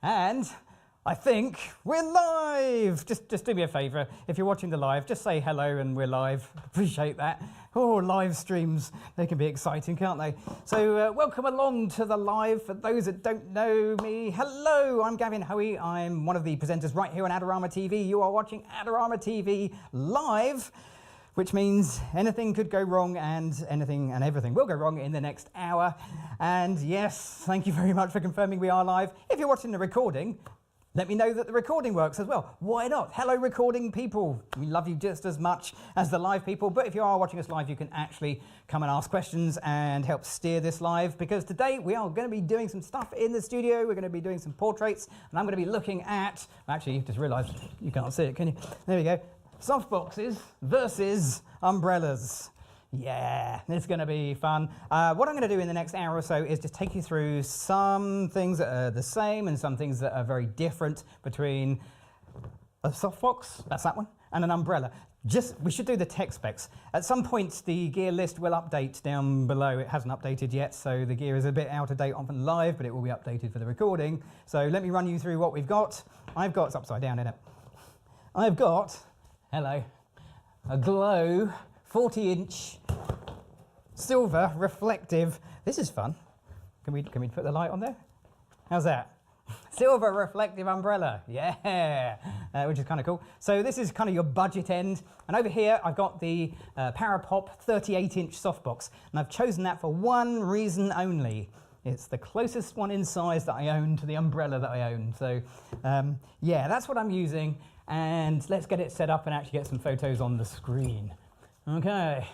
And I think we're live. Just do me a favour. If you're watching the live, just say hello and we're live. Appreciate that. Oh, live streams, they can be exciting, can't they? So welcome along to the live. For those that don't know me, hello, I'm Gavin Hoey. I'm one of the presenters right here on Adorama TV. You are watching Adorama TV live, which means anything could go wrong and anything and everything will go wrong in the next hour. And yes, thank you very much for confirming we are live. If you're watching the recording, let me know that the recording works as well. Why not? Hello, recording people. We love you just as much as the live people. But if you are watching us live, you can actually come and ask questions and help steer this live. Because today we are going to be doing some stuff in the studio. We're going to be doing some portraits. And I'm going to be looking at... Actually, you've just realised you can't see it, can you? There we go. Softboxes versus umbrellas. Yeah, it's going to be fun. What I'm going to do in the next hour or so is just take you through some things that are the same and some things that are very different between a softbox, that's that one, and an umbrella. We should do the tech specs. At some point, the gear list will update down below. It hasn't updated yet, so the gear is a bit out of date on live, but it will be updated for the recording. So let me run you through what we've got. It's upside down, isn't it? I've got, hello, a Glow 40-inch silver reflective. This is fun. Can we put the light on there? How's that? Silver reflective umbrella. Yeah, which is kind of cool. So this is kind of your budget end. And over here, I've got the Parapop 38-inch softbox. And I've chosen that for one reason only. It's the closest one in size that I own to the umbrella that I own. So yeah, that's what I'm using. And let's get it set up and actually get some photos on the screen. Okay,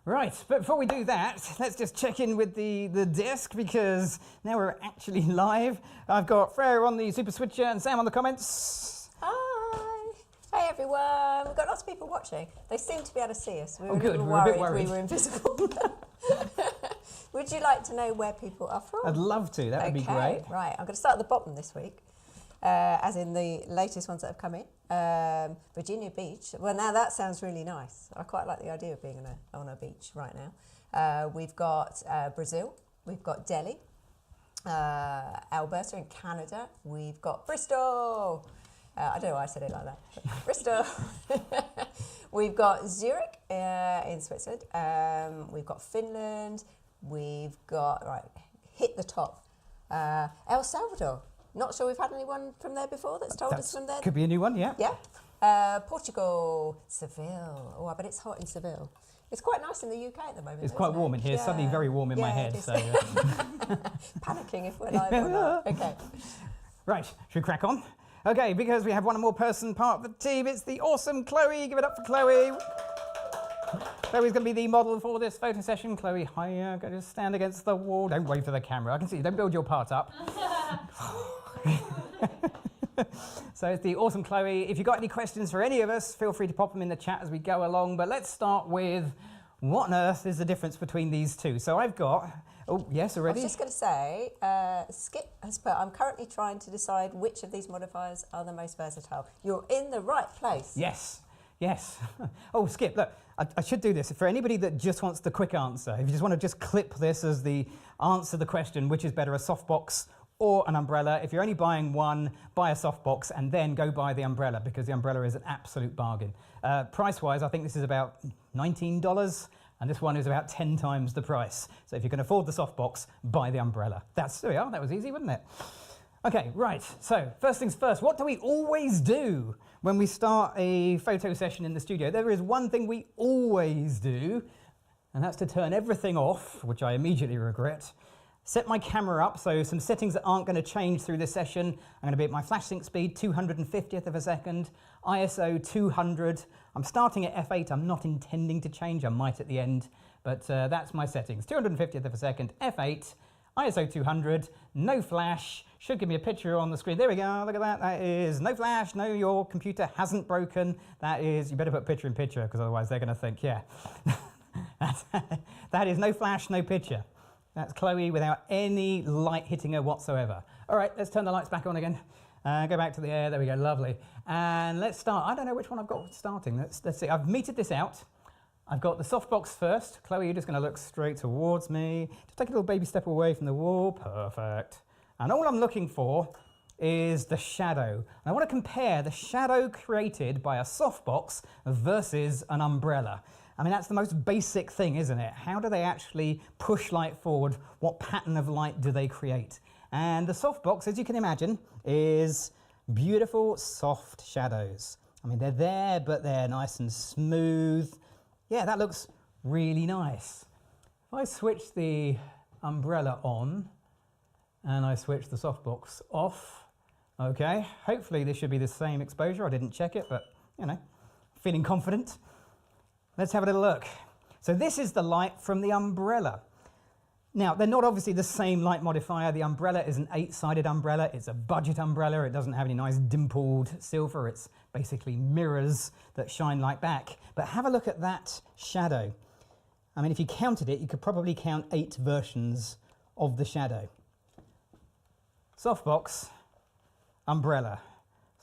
right, but before we do that, let's just check in with the desk because now we're actually live. I've got Freya on the Super Switcher and Sam on the comments. Hi! Hey everyone! We've got lots of people watching. They seem to be able to see us. We were good. a We're a bit worried worried. we were invisible. Would you like to know where people are from? I'd love to, that would be great. Right, I'm going to start at the bottom this week. As in the latest ones that have come in. Virginia Beach. Well, now that sounds really nice. I quite like the idea of being on a beach right now. We've got Brazil. We've got Delhi. Alberta in Canada. We've got Bristol. I don't know why I said it like that. Bristol. We've got Zurich in Switzerland. We've got Finland. We've got, right, hit the top. El Salvador. Not sure we've had anyone from there before that's told us from there. Could be a new one, yeah. Yeah. Portugal, Seville. Oh, I bet it's hot in Seville. It's quite nice in the UK at the moment. It's quite warm in here. It's suddenly very warm in my head. So, panicking if we're live or not. Okay. Right, should we crack on? Okay, because we have one more person part of the team. It's the awesome Chloe. Give it up for Chloe. Chloe's going to be the model for this photo session. Chloe, hiya. Go to stand against the wall. Don't wave for the camera. I can see you. Don't build your part up. So it's the awesome Chloe. If you've got any questions for any of us, feel free to pop them in the chat as we go along. But let's start with what on earth is the difference between these two? So I've got, oh, yes, already? I was just going to say, Skip has put, I'm currently trying to decide which of these modifiers are the most versatile. You're in the right place. Yes, yes. Oh, Skip, look, I should do this. For anybody that just wants the quick answer, if you just want to just clip this as the answer to the question, which is better, a softbox or an umbrella. If you're only buying one, buy a softbox and then go buy the umbrella because the umbrella is an absolute bargain. Price-wise, I think this is about $19 and this one is about 10 times the price. So if you can afford the softbox, buy the umbrella. There we are, that was easy, wasn't it? Okay, right, so first things first, what do we always do when we start a photo session in the studio? There is one thing we always do, and that's to turn everything off, which I immediately regret. Set my camera up, so some settings that aren't going to change through this session. I'm going to be at my flash sync speed, 250th of a second, ISO 200. I'm starting at f8, I'm not intending to change, I might at the end, but that's my settings. 250th of a second, f8, ISO 200, no flash, should give me a picture on the screen. There we go, look at that, that is no flash, no, your computer hasn't broken. That is, you better put picture in picture, because otherwise they're going to think, yeah. That is no flash, no picture. That's Chloe without any light hitting her whatsoever. All right, let's turn the lights back on again. Go back to the air, there we go, lovely. And let's start. I don't know which one I've got starting. Let's see, I've metered this out. I've got the softbox first. Chloe, you're just gonna look straight towards me. Just take a little baby step away from the wall, perfect. And all I'm looking for is the shadow. And I want to compare the shadow created by a softbox versus an umbrella. I mean, that's the most basic thing, isn't it? How do they actually push light forward? What pattern of light do they create? And the softbox, as you can imagine, is beautiful, soft shadows. I mean, they're there, but they're nice and smooth. Yeah, that looks really nice. If I switch the umbrella on and I switch the softbox off, okay, hopefully this should be the same exposure. I didn't check it, but, you know, feeling confident. Let's have a little look. So this is the light from the umbrella. Now, they're not obviously the same light modifier. The umbrella is an 8-sided umbrella. It's a budget umbrella. It doesn't have any nice dimpled silver. It's basically mirrors that shine light back. But have a look at that shadow. I mean, if you counted it, you could probably count 8 versions of the shadow. Softbox, umbrella.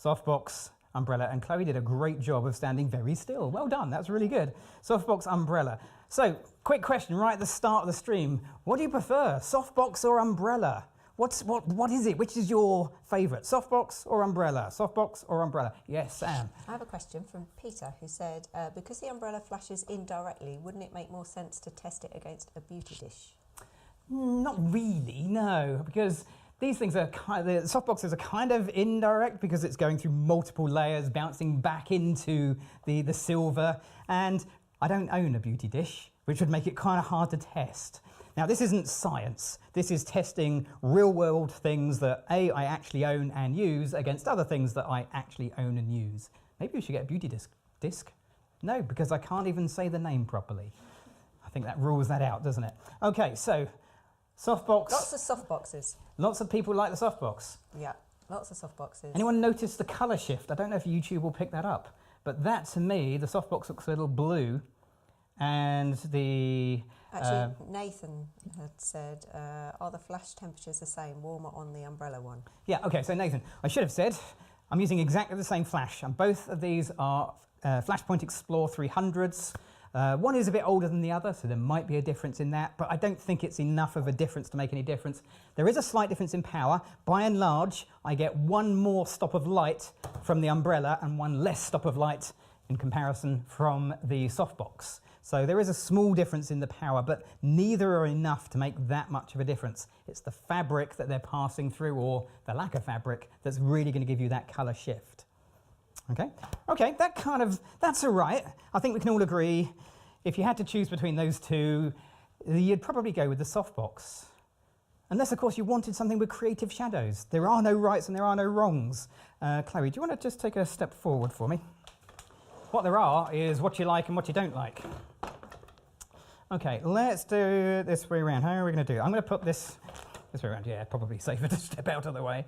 Softbox, umbrella. And Chloe did a great job of standing very still. Well done. That's really good. Softbox, umbrella. So, quick question right at the start of the stream. What do you prefer, softbox or umbrella? What is it? Which is your favourite? Softbox or umbrella? Softbox or umbrella? Yes, Sam. I have a question from Peter who said, because the umbrella flashes indirectly, wouldn't it make more sense to test it against a beauty dish? Not really, no, because these things are the softboxes are kind of indirect because it's going through multiple layers, bouncing back into the silver, and I don't own a beauty dish, which would make it kind of hard to test. Now, this isn't science. This is testing real-world things that I actually own and use against other things that I actually own and use. Maybe we should get a beauty disc. No, because I can't even say the name properly. I think that rules that out, doesn't it? Okay, so softbox. Lots of softboxes. Lots of people like the softbox. Yeah, lots of softboxes. Anyone notice the colour shift? I don't know if YouTube will pick that up, but that, to me, the softbox looks a little blue, and the... Actually, Nathan had said, are the flash temperatures the same, warmer on the umbrella one? Yeah, okay, so Nathan, I should have said, I'm using exactly the same flash, and both of these are Flashpoint Explore 300s. One is a bit older than the other, so there might be a difference in that, but I don't think it's enough of a difference to make any difference. There is a slight difference in power. By and large, I get one more stop of light from the umbrella and one less stop of light in comparison from the softbox. So there is a small difference in the power, but neither are enough to make that much of a difference. It's the fabric that they're passing through, or the lack of fabric, that's really going to give you that colour shift. Okay, that's all right. I think we can all agree, if you had to choose between those two, you'd probably go with the softbox. Unless, of course, you wanted something with creative shadows. There are no rights and there are no wrongs. Chloe, do you want to just take a step forward for me? What there are is what you like and what you don't like. Okay, let's do it this way around. How are we going to do it? I'm going to put this way around. Yeah, probably safer to step out of the way.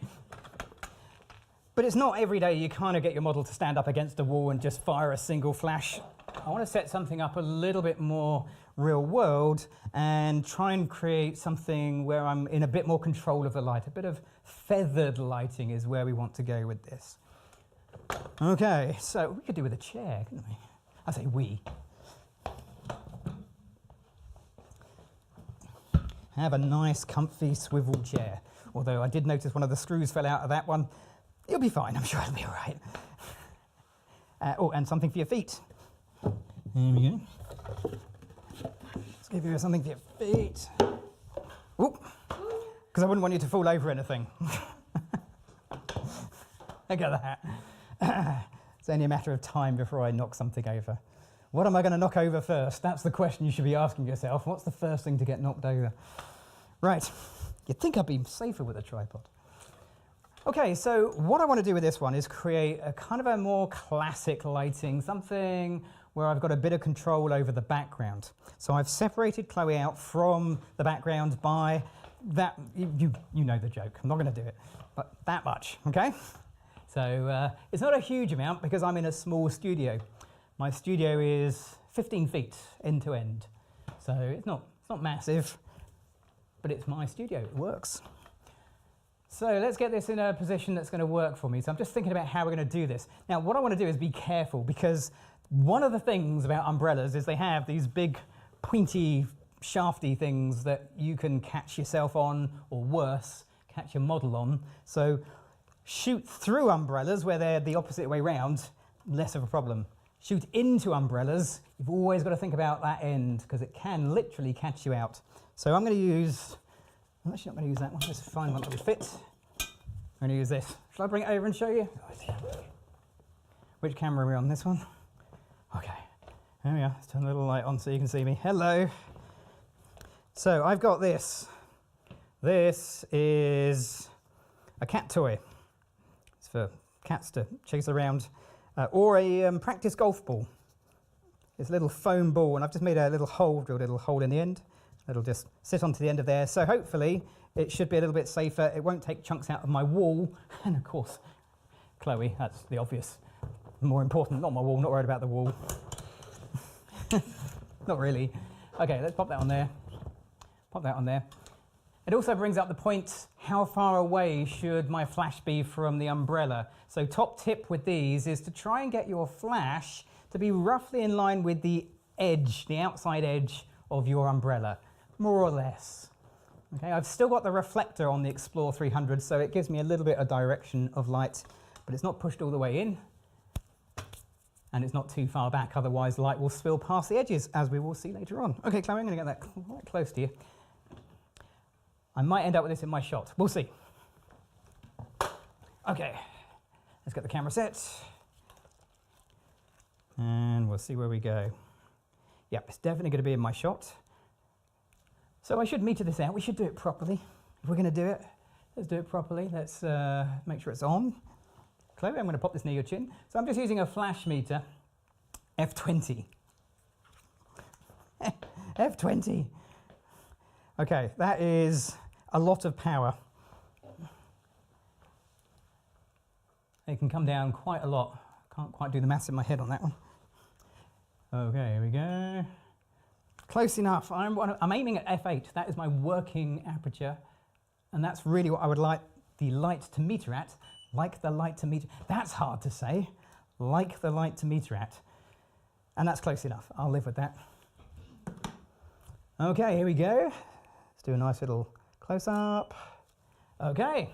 But it's not every day you kind of get your model to stand up against a wall and just fire a single flash. I want to set something up a little bit more real world and try and create something where I'm in a bit more control of the light. A bit of feathered lighting is where we want to go with this. Okay, so we could do with a chair, couldn't we? I say we. Have a nice, comfy swivel chair. Although I did notice one of the screws fell out of that one. It'll be fine, I'm sure it'll be all right. Oh, and something for your feet. There we go. Let's give you something for your feet. Oop, because I wouldn't want you to fall over anything. Look at that. It's only a matter of time before I knock something over. What am I going to knock over first? That's the question you should be asking yourself. What's the first thing to get knocked over? Right, you'd think I'd be safer with a tripod. Okay, so what I want to do with this one is create a kind of a more classic lighting, something where I've got a bit of control over the background. So I've separated Chloe out from the background by that, you know the joke, I'm not going to do it, but that much, okay? So it's not a huge amount because I'm in a small studio. My studio is 15 feet end to end. So it's not massive, but it's my studio, it works. So let's get this in a position that's going to work for me. So I'm just thinking about how we're going to do this. Now, what I want to do is be careful because one of the things about umbrellas is they have these big, pointy, shafty things that you can catch yourself on, or worse, catch your model on. So Shoot through umbrellas where they're the opposite way round, less of a problem. Shoot into umbrellas, you've always got to think about that end because it can literally catch you out. So I'm going to use, I'm actually not going to use that one, let's find one that will fit. I'm going to use this. Shall I bring it over and show you? Which camera are we on, this one? Okay, there we are, let's turn a little light on so you can see me. Hello. So I've got this. This is a cat toy. It's for cats to chase around. Or a practice golf ball. It's a little foam ball, and I've just made a little hole, drilled a little hole in the end. It'll just sit onto the end of there. So hopefully it should be a little bit safer. It won't take chunks out of my wall. And of course, Chloe, that's the obvious. More important, not my wall, not worried about the wall. Not really. Okay, let's pop that on there. Pop that on there. It also brings up the point, how far away should my flash be from the umbrella? So top tip with these is to try and get your flash to be roughly in line with the edge, the outside edge of your umbrella, more or less. Okay, I've still got the reflector on the Explore 300, so it gives me a little bit of direction of light, but it's not pushed all the way in, and it's not too far back, otherwise light will spill past the edges, as we will see later on. Okay, Chloe, I'm going to get that quite close to you. I might end up with this in my shot. We'll see. Okay, let's get the camera set. And we'll see where we go. Yep, it's definitely going to be in my shot. So I should meter this out. We should do it properly. If we're going to do it, let's do it properly. Let's make sure it's on. Chloe, I'm going to pop this near your chin. So I'm just using a flash meter, F20. F20. Okay, that is a lot of power. It can come down quite a lot. Can't quite do the maths in my head on that one. Okay, here we go. Close enough. I'm aiming at f8. That is my working aperture. And that's really what I would like the light to meter at. Like the light to meter. That's hard to say. Like the light to meter at. And that's close enough. I'll live with that. Okay, here we go. Let's do a nice little close-up. Okay.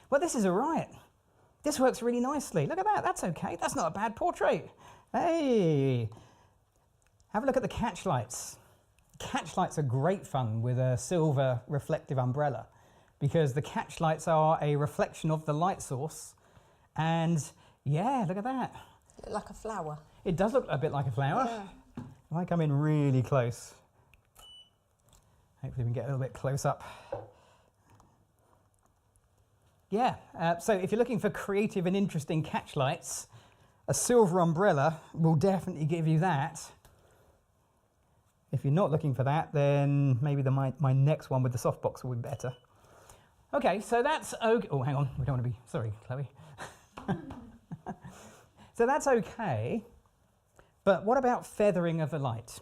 Well, this is all right. This works really nicely. Look at that. That's okay. That's not a bad portrait. Hey. Have a look at the catch lights. Catch lights are great fun with a silver reflective umbrella because the catch lights are a reflection of the light source. And yeah, look at that. Look like a flower. It does look a bit like a flower. Yeah. If I come in really close, hopefully we can get a little bit close up. Yeah, so if you're looking for creative and interesting catch lights, a silver umbrella will definitely give you that. If you're not looking for that, then maybe my next one with the softbox will be better. Okay, so that's okay. Oh, hang on, we don't want to be, sorry, Chloe. So that's okay, but what about feathering of the light?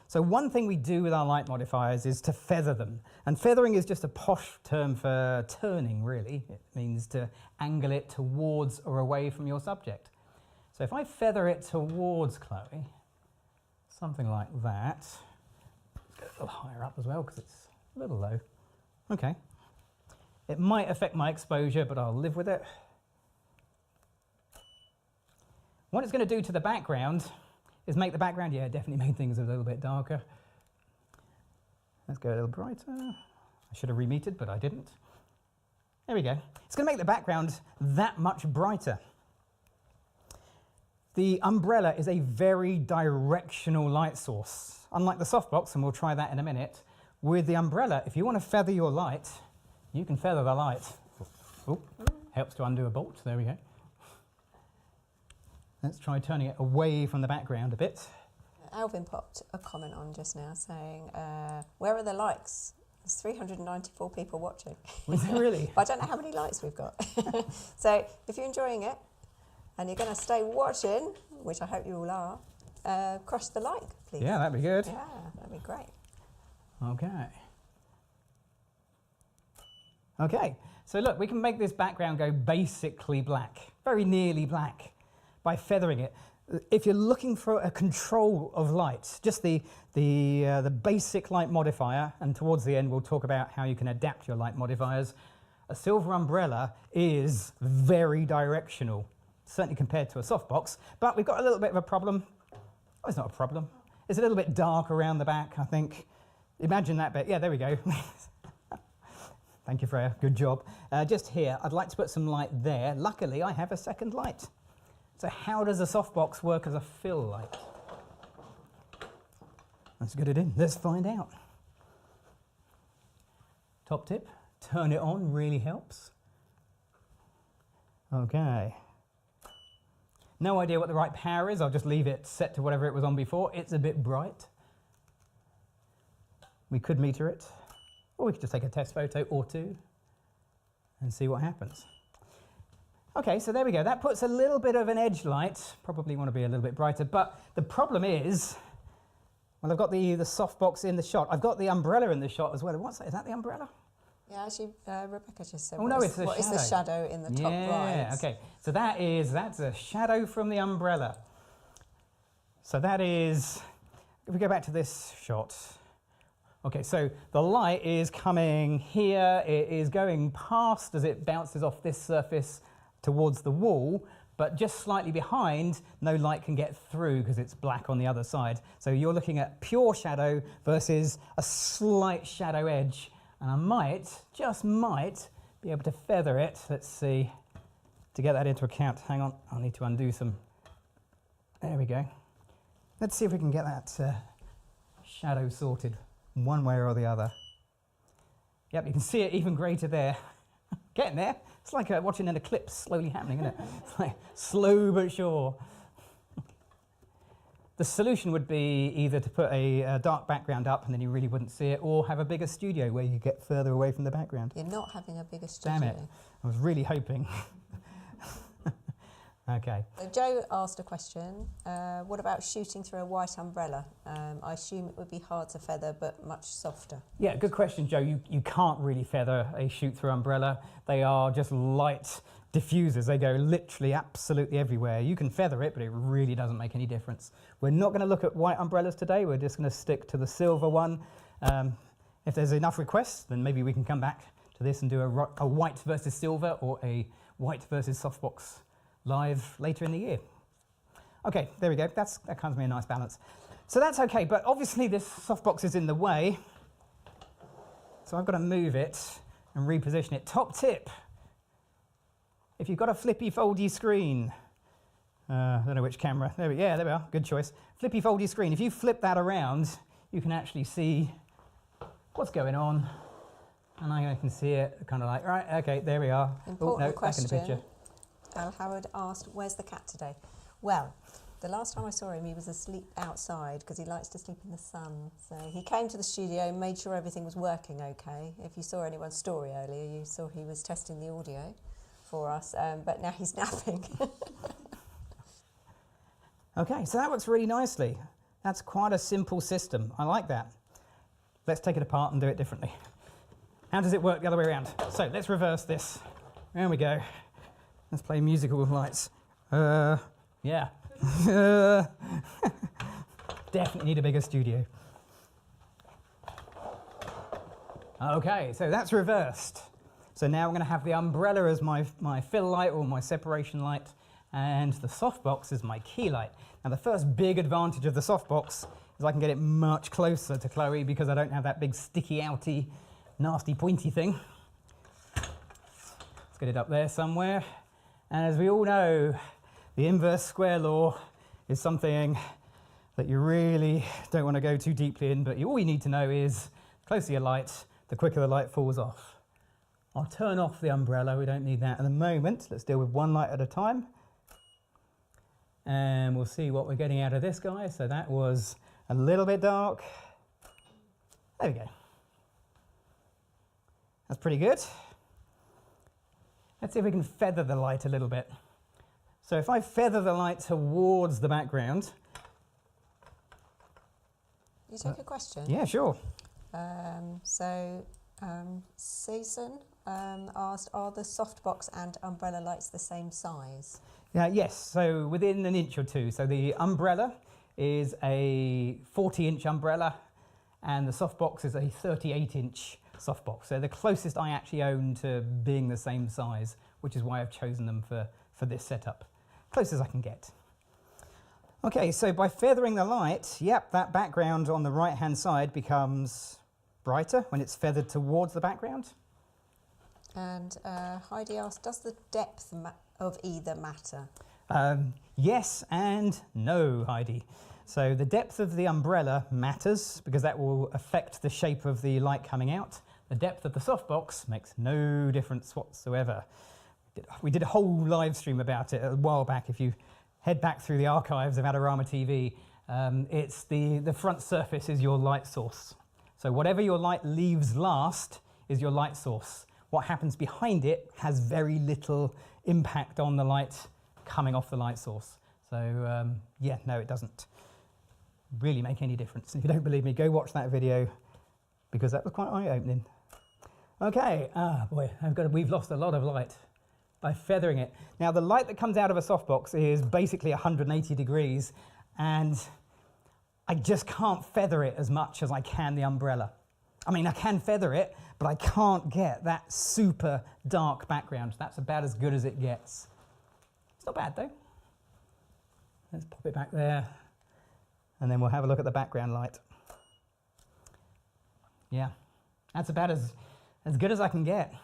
So one thing we do with our light modifiers is to feather them. And feathering is just a posh term for turning, really. It means to angle it towards or away from your subject. So if I feather it towards Chloe, something like that. Let's get a little higher up as well because it's a little low. Okay. It might affect my exposure, but I'll live with it. What it's going to do to the background is make the background, yeah, definitely made things a little bit darker. Let's go a little brighter. I should have remetered, but I didn't. There we go. It's going to make the background that much brighter. The umbrella is a very directional light source. Unlike the softbox, and we'll try that in a minute, with the umbrella, if you want to feather your light, you can feather the light. Oh, helps to undo a bolt. There we go. Let's try turning it away from the background a bit. Alvin popped a comment on just now saying, where are the likes? There's 394 people watching. Was there really? I don't know how many likes we've got. So if you're enjoying it and you're going to stay watching, which I hope you all are, crush the like, please. Yeah, that'd be good. Yeah, that'd be great. Okay. Okay, so look, we can make this background go basically black, very nearly black, by feathering it. If you're looking for a control of light, just the basic light modifier, and towards the end we'll talk about how you can adapt your light modifiers. a silver umbrella is very directional, certainly compared to a softbox, but we've got a little bit of a problem. Oh, it's not a problem. It's a little bit dark around the back, I think. Imagine that bit. Yeah, there we go. Thank you, Freya. Good job. Just here, I'd like to put some light there. Luckily, I have a second light. So how does a softbox work as a fill light? Let's get it in. Let's find out. Top tip, turn it on, really helps. Okay. No idea what the right power is. I'll just leave it set to whatever it was on before. It's a bit bright. We could meter it, or we could just take a test photo or two and see what happens. Okay, so there we go. That puts a little bit of an edge light. Probably want to be a little bit brighter, but the problem is, well, I've got the softbox in the shot. I've got the umbrella in the shot as well. What's that? Is that the umbrella? Yeah, actually, Rebecca just said, oh, no, it's the what is the shadow in the top right? Yeah, okay. So that's a shadow from the umbrella. So that is, if we go back to this shot. Okay, so the light is coming here. It is going past as it bounces off this surface towards the wall, but just slightly behind, no light can get through because it's black on the other side. So you're looking at pure shadow versus a slight shadow edge. And I might, just might, be able to feather it. Let's see, to get that into account. Hang on, I'll need to undo some. There we go. Let's see if we can get that shadow sorted one way or the other. Yep, you can see it even greater there. Getting there. It's like watching an eclipse slowly happening, isn't it? It's like slow but sure. The solution would be either to put a dark background up and then you really wouldn't see it, or have a bigger studio where you get further away from the background. You're not having a bigger studio. Damn it. I was really hoping. Okay. So Joe asked a question. What about shooting through a white umbrella? I assume it would be hard to feather, but much softer. Yeah, good question, Joe. You can't really feather a shoot-through umbrella. They are just light diffusers. They go literally absolutely everywhere. You can feather it, but it really doesn't make any difference. We're not going to look at white umbrellas today. We're just going to stick to the silver one. If there's enough requests, then maybe we can come back to this and do a white versus silver or a white versus softbox live later in the year. Okay, there we go. That comes me a nice balance. So that's okay, but obviously this softbox is in the way. So I've got to move it and reposition it. Top tip, if you've got a flippy foldy screen, I don't know which camera, there we are, good choice. Flippy foldy screen, if you flip that around, you can actually see what's going on. And I can see it kind of like, right, okay, there we are. Important question. Back in the picture. Howard asked, where's the cat today? Well, the last time I saw him, he was asleep outside because he likes to sleep in the sun. So he came to the studio, made sure everything was working okay. If you saw anyone's story earlier, you saw he was testing the audio for us, but now he's napping. Okay, so that works really nicely. That's quite a simple system. I like that. Let's take it apart and do it differently. How does it work the other way around? So let's reverse this. There we go. Let's play musical lights. Yeah. Definitely need a bigger studio. Okay, so that's reversed. So now I'm going to have the umbrella as my fill light or my separation light, and the softbox is my key light. Now the first big advantage of the softbox is I can get it much closer to Chloe because I don't have that big sticky outy, nasty pointy thing. Let's get it up there somewhere. And as we all know, the inverse square law is something that you really don't want to go too deeply in, but all you need to know is the closer your light, the quicker the light falls off. I'll turn off the umbrella, we don't need that at the moment. Let's deal with one light at a time. And we'll see what we're getting out of this guy. So that was a little bit dark. There we go. That's pretty good. Let's see if we can feather the light a little bit. So if I feather the light towards the background. You take a question? Yeah, sure. Season asked, are the softbox and umbrella lights the same size? Yes, so within an inch or two. So the umbrella is a 40-inch umbrella and the softbox is a 38-inch softbox. They're the closest I actually own to being the same size, which is why I've chosen them for this setup. Close as I can get. Okay, so by feathering the light, yep, that background on the right-hand side becomes brighter when it's feathered towards the background. And Heidi asked, does the depth of either matter? Yes and no, Heidi. So the depth of the umbrella matters because that will affect the shape of the light coming out. The depth of the softbox makes no difference whatsoever. We did a whole live stream about it a while back. If you head back through the archives of Adorama TV, it's the front surface is your light source. So whatever your light leaves last is your light source. What happens behind it has very little impact on the light coming off the light source. So yeah, no, it doesn't really make any difference. If you don't believe me, go watch that video because that was quite eye-opening. Okay, boy, we've lost a lot of light by feathering it. Now the light that comes out of a softbox is basically 180 degrees and I just can't feather it as much as I can the umbrella. I mean, I can feather it, but I can't get that super dark background. That's about as good as it gets. It's not bad though. Let's pop it back there and then we'll have a look at the background light. Yeah, that's about as good as I can get.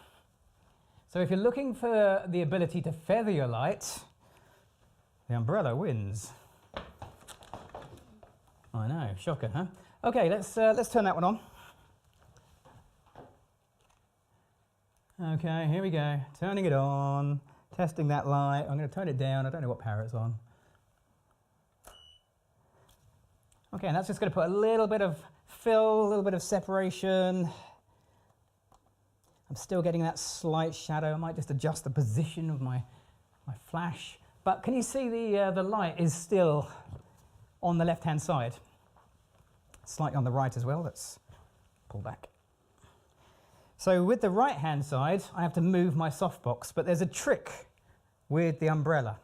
So if you're looking for the ability to feather your light, the umbrella wins. I know, shocker, huh? Okay, let's turn that one on. Okay, here we go. Turning it on, testing that light. I'm going to turn it down. I don't know what power it's on. Okay, and that's just going to put a little bit of fill, a little bit of separation. I'm still getting that slight shadow. I might just adjust the position of my flash. But can you see the light is still on the left-hand side? Slightly on the right as well. Let's pull back. So with the right-hand side, I have to move my softbox, but there's a trick with the umbrella.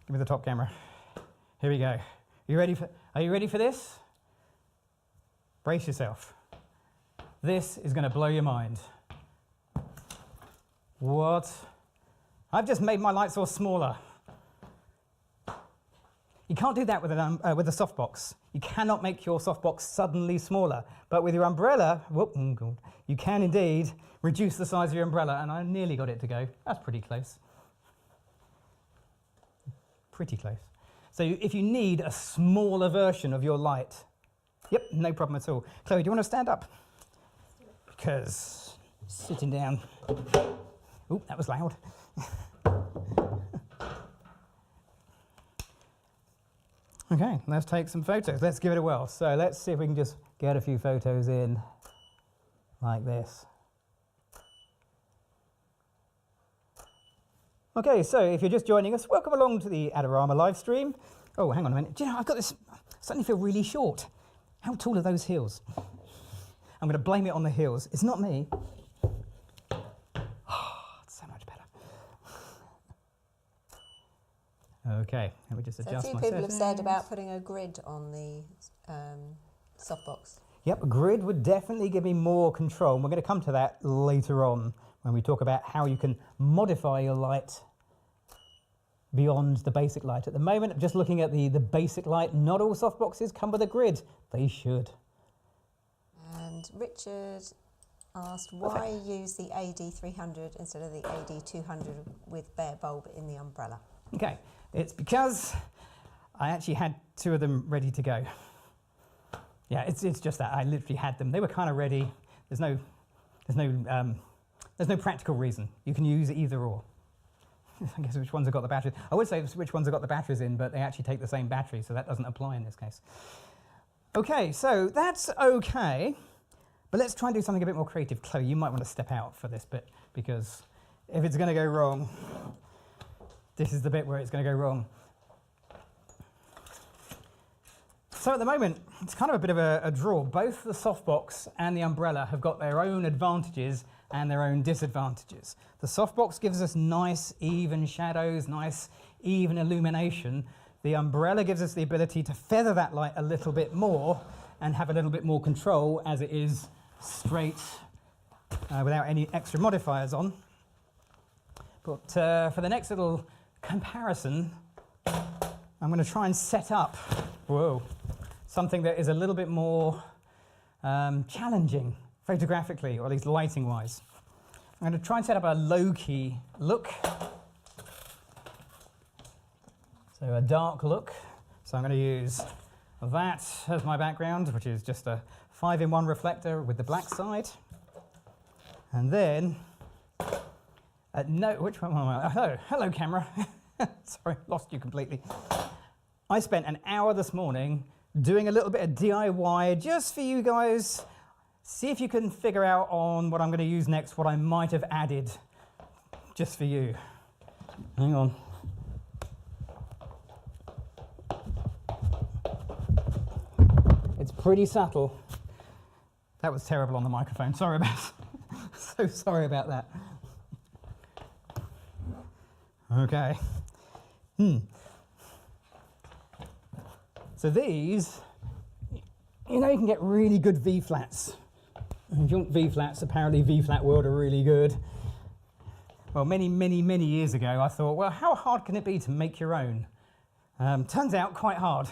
Give me the top camera. Here we go. Are you ready for this? Brace yourself. This is going to blow your mind. What? I've just made my light source smaller. You can't do that with a softbox. You cannot make your softbox suddenly smaller. But with your umbrella, you can indeed reduce the size of your umbrella, and I nearly got it to go. That's pretty close. Pretty close. So if you need a smaller version of your light, yep, no problem at all. Chloe, do you want to stand up? Because sitting down, oop, that was loud. Okay, let's take some photos. Let's give it a whirl. So let's see if we can just get a few photos in like this. Okay, so if you're just joining us, welcome along to the Adorama live stream. Oh, hang on a minute. Do you know, I've got this, I suddenly feel really short. How tall are those heels? I'm going to blame it on the heels. It's not me. Oh, it's so much better. Okay, let me just adjust my settings. A few people have said about putting a grid on the softbox. Yep, a grid would definitely give me more control. And we're going to come to that later on when we talk about how you can modify your light beyond the basic light. At the moment, I'm just looking at the basic light. Not all softboxes come with a grid. They should. And Richard asked why use the AD300 instead of the AD200 with bare bulb in the umbrella. Okay, it's because I actually had two of them ready to go. Yeah, it's just that I literally had them. They were kind of ready. There's no practical reason. You can use either or. I guess which ones have got the batteries. I would say which ones have got the batteries in, but they actually take the same battery, so that doesn't apply in this case. Okay, so that's okay. But let's try and do something a bit more creative. Chloe, you might want to step out for this bit, because if it's going to go wrong, this is the bit where it's going to go wrong. So at the moment, it's kind of a bit of a draw. Both the softbox and the umbrella have got their own advantages and their own disadvantages. The softbox gives us nice, even shadows, nice, even illumination. The umbrella gives us the ability to feather that light a little bit more and have a little bit more control as it is straight without any extra modifiers on. But for the next little comparison, I'm going to try and set up, something that is a little bit more challenging photographically, or at least lighting-wise. I'm going to try and set up a low-key look. So a dark look. So I'm going to use that as my background, which is just a 5-in-1 reflector with the black side. And then, which one am I? Oh, hello camera. Sorry, lost you completely. I spent an hour this morning doing a little bit of DIY just for you guys. See if you can figure out on what I'm going to use next, what I might have added just for you. Hang on. It's pretty subtle. That was terrible on the microphone. Sorry about so sorry about that. Okay. So these, you know, you can get really good V-flats. If you want V-flats, apparently V-flat world are really good. Well, many years ago, I thought, well, how hard can it be to make your own? Turns out quite hard,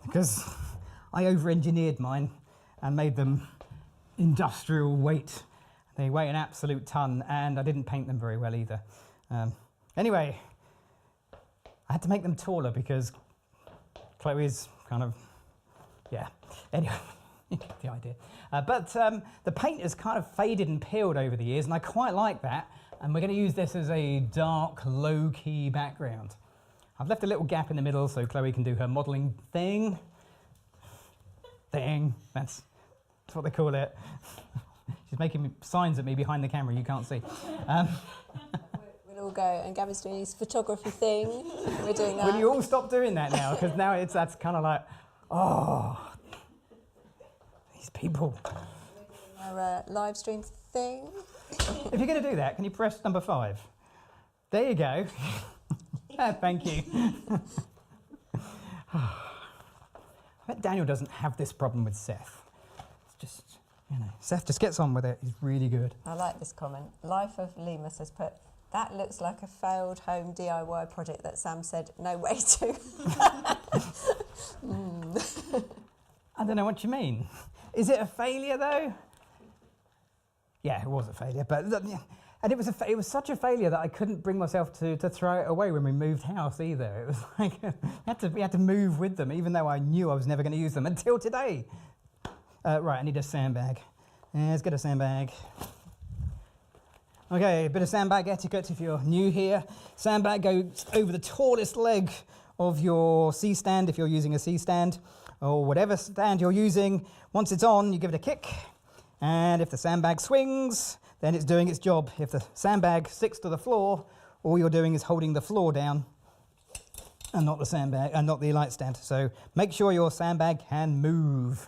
because I over-engineered mine and made them industrial weight. They weigh an absolute ton, and I didn't paint them very well either. Anyway, I had to make them taller because Chloe's kind of, yeah. Anyway, you get the idea. But the paint has kind of faded and peeled over the years, and I quite like that. And we're going to use this as a dark, low-key background. I've left a little gap in the middle so Chloe can do her modelling thing. That's what they call it. She's making signs at me behind the camera, you can't see. We'll all go, and Gavin's doing his photography thing. We're doing that. Will you all stop doing that now? Because now that's kind of like, oh, these people. We're doing our live stream thing. If you're going to do that, can you press number 5? There you go. Thank you. I bet Daniel doesn't have this problem with Seth. It's just, you know, Seth just gets on with it. He's really good. I like this comment. Life of Lemus has put, that looks like a failed home DIY project that Sam said no way to. I don't know what you mean. Is it a failure though? Yeah, it was a failure, but and it was such a failure that I couldn't bring myself to throw it away when we moved house either. It was like we had to move with them, even though I knew I was never going to use them until today. Right, I need a sandbag. Let's get a sandbag. Okay, a bit of sandbag etiquette if you're new here. Sandbag goes over the tallest leg of your C-stand if you're using a C-stand, or whatever stand you're using. Once it's on, you give it a kick. And if the sandbag swings, then it's doing its job. If the sandbag sticks to the floor, all you're doing is holding the floor down and not the sandbag, and not the light stand. So make sure your sandbag can move.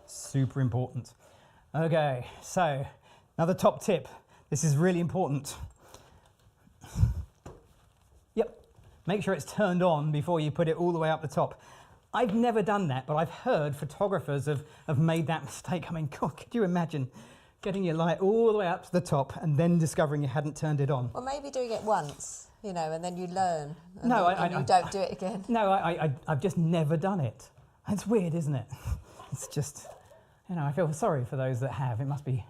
Super important. Okay, so another top tip. This is really important. Yep, make sure it's turned on before you put it all the way up the top. I've never done that, but I've heard photographers have made that mistake. I mean, God, could you imagine getting your light all the way up to the top and then discovering you hadn't turned it on? Well, maybe doing it once, you know, and then you learn. And no, then you don't do it again. No, I've just never done it. It's weird, isn't it? It's just, you know, I feel sorry for those that have. It must be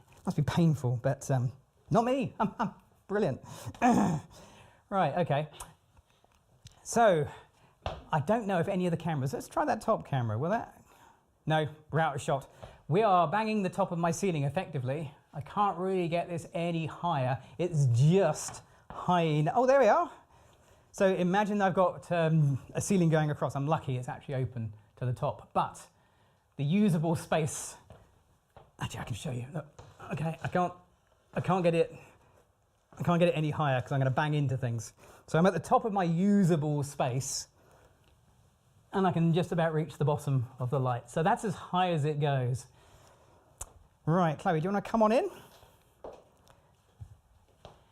painful, but not me. I'm brilliant. Right, okay. So, I don't know if any of the cameras, let's try that top camera, will that? No, we're out of shot. We are banging the top of my ceiling effectively. I can't really get this any higher. It's just high enough. Oh, there we are. So imagine I've got a ceiling going across. I'm lucky it's actually open to the top, but the usable space, actually I can show you. Look, okay, I can't get it any higher because I'm going to bang into things. So I'm at the top of my usable space, and I can just about reach the bottom of the light. So that's as high as it goes. Right, Chloe, do you want to come on in?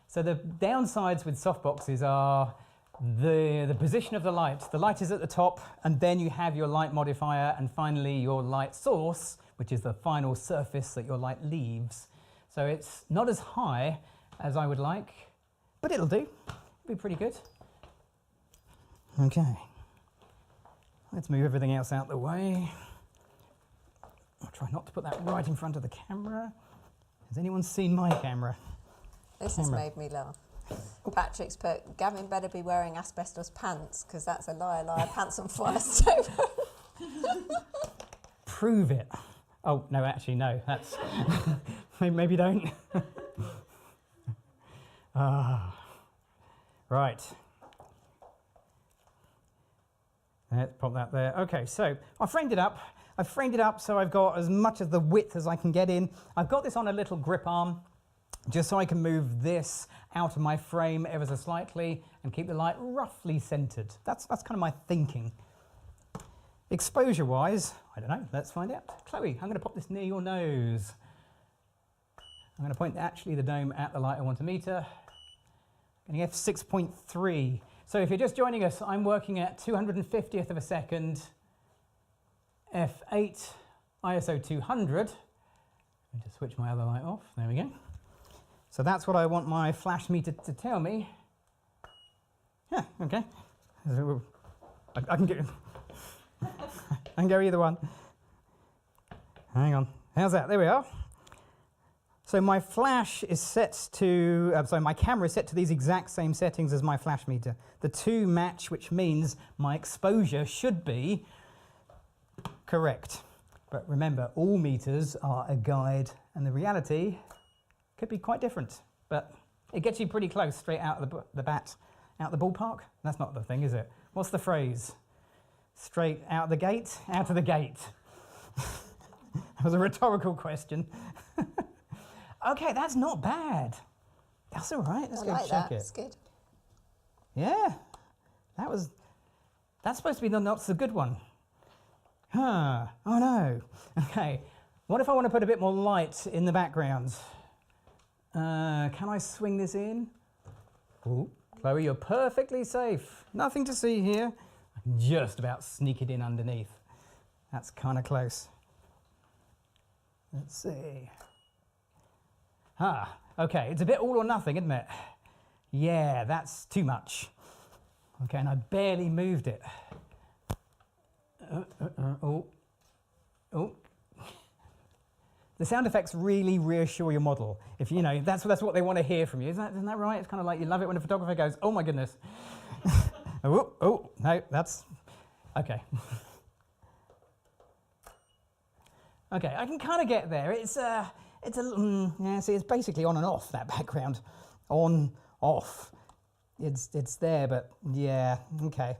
So the downsides with softboxes are the position of the light. The light is at the top, and then you have your light modifier, and finally your light source, which is the final surface that your light leaves. So it's not as high as I would like, but it'll do. It'll be pretty good. Okay. Let's move everything else out the way. I'll try not to put that right in front of the camera. Has anyone seen my camera? This has made me laugh. Patrick's put, Gavin better be wearing asbestos pants, because that's a liar, liar, pants on fire. So Prove it. Oh, no, actually, no. That's maybe don't. Right. Let's pop that there. Okay, so I framed it up. I've framed it up so I've got as much of the width as I can get in. I've got this on a little grip arm, just so I can move this out of my frame ever so slightly and keep the light roughly centered. That's kind of my thinking. Exposure-wise, I don't know, let's find out. Chloe, I'm going to pop this near your nose. I'm going to point actually the dome at the light I want to meter. Getting f6.3. So if you're just joining us, I'm working at 250th of a second, f8, ISO 200. Let me just switch my other light off, there we go. So that's what I want my flash meter to tell me. Yeah, okay. I can get, I can go either one. Hang on, how's that? There we are. So my flash is set to, my camera is set to these exact same settings as my flash meter. The two match, which means my exposure should be correct. But remember, all meters are a guide, and the reality could be quite different. But it gets you pretty close straight out of the bat, out the ballpark. That's not the thing, is it? What's the phrase? Straight out the gate, out of the gate. That was a rhetorical question. Okay, that's not bad. That's all right. Let's go check it. That's good. Yeah, that's supposed to be the not so good one. Huh, oh no. Okay, what if I want to put a bit more light in the background? Can I swing this in? Oh, Chloe, you're perfectly safe. Nothing to see here. I can just about sneak it in underneath. That's kind of close. Let's see. Okay, it's a bit all or nothing, isn't it? Yeah, that's too much. Okay, and I barely moved it. Oh. The sound effects really reassure your model. If you know, that's what they want to hear from you. Isn't that right? It's kind of like you love it when a photographer goes, oh my goodness. No, that's, okay. Okay, I can kind of get there. It's a little, yeah, see, it's basically on and off, that background. On, off. It's there, but yeah, okay.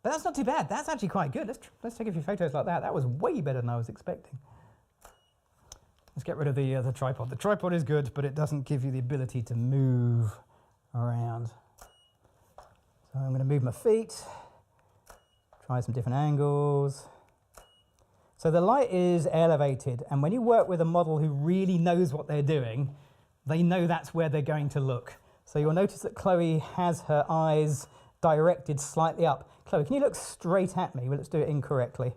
But that's not too bad. That's actually quite good. Let's take a few photos like that. That was way better than I was expecting. Let's get rid of the tripod. The tripod is good, but it doesn't give you the ability to move around. So I'm going to move my feet, try some different angles. So the light is elevated, and when you work with a model who really knows what they're doing, they know that's where they're going to look. So you'll notice that Chloe has her eyes directed slightly up. Chloe, can you look straight at me? Well, let's do it incorrectly.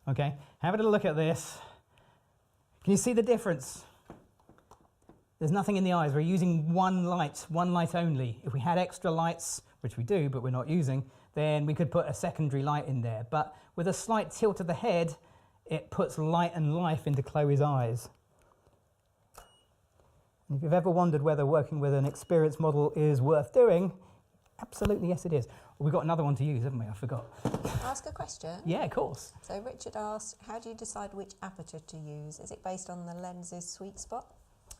Okay, have a little look at this. Can you see the difference? There's nothing in the eyes. We're using one light only. If we had extra lights, which we do, but we're not using, then we could put a secondary light in there. But with a slight tilt of the head, it puts light and life into Chloe's eyes. And if you've ever wondered whether working with an experienced model is worth doing, absolutely yes it is. Well, we've got another one to use, haven't we? I forgot. Ask a question? Yeah, of course. So Richard asked, how do you decide which aperture to use? Is it based on the lens's sweet spot?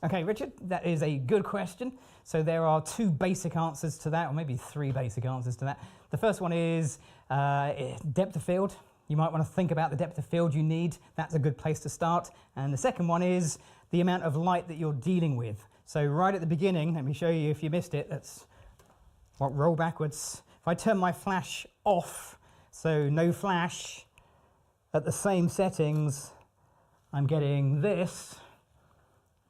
Okay, Richard, that is a good question. So there are two basic answers to that, or maybe three basic answers to that. The first one is depth of field. You might want to think about the depth of field you need. That's a good place to start. And the second one is the amount of light that you're dealing with. So right at the beginning, let me show you if you missed it. Let's roll backwards. If I turn my flash off, so no flash, at the same settings, I'm getting this.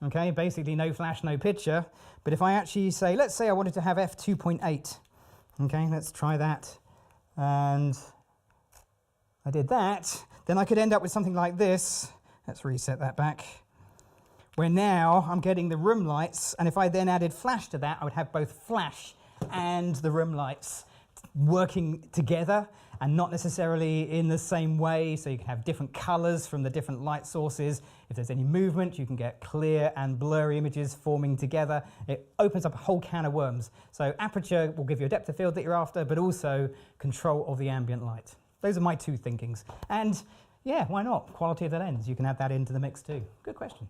Okay, basically no flash, no picture. But if I actually say, let's say I wanted to have f2.8. Okay, let's try that. And I did that. Then I could end up with something like this. Let's reset that back. Where now I'm getting the room lights. And if I then added flash to that, I would have both flash and the room lights working together and not necessarily in the same way. So you can have different colors from the different light sources. If there's any movement, you can get clear and blurry images forming together. It opens up a whole can of worms. So aperture will give you a depth of field that you're after, but also control of the ambient light. Those are my two thinkings. And yeah, why not? Quality of the lens, you can add that into the mix too. Good question.